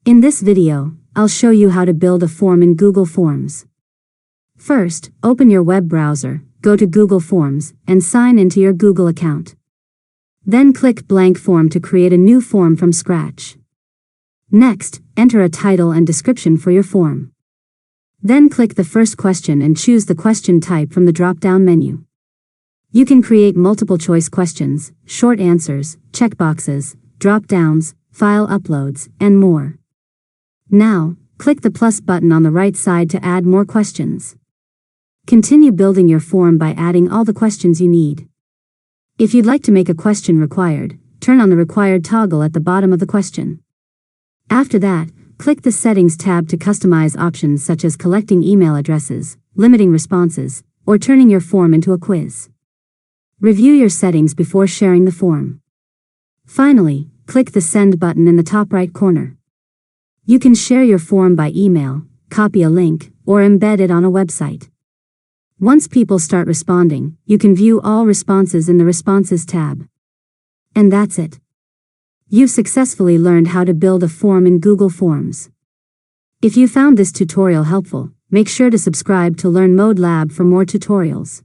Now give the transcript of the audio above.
In this video, I'll show you how to build a form in Google Forms. First, open your web browser, go to Google Forms, and sign into your Google account. Then click Blank Form to create a new form from scratch. Next, enter a title and description for your form. Then click the first question and choose the question type from the drop-down menu. You can create multiple choice questions, short answers, checkboxes, drop-downs, file uploads, and more. Now, click the plus button on the right side to add more questions. Continue building your form by adding all the questions you need. If you'd like to make a question required, turn on the required toggle at the bottom of the question. After that, click the Settings tab to customize options such as collecting email addresses, limiting responses, or turning your form into a quiz. Review your settings before sharing the form. Finally, click the Send button in the top right corner. You can share your form by email, copy a link, or embed it on a website. Once people start responding, you can view all responses in the Responses tab. And that's it. You've successfully learned how to build a form in Google Forms. If you found this tutorial helpful, make sure to subscribe to Learn Mode Lab for more tutorials.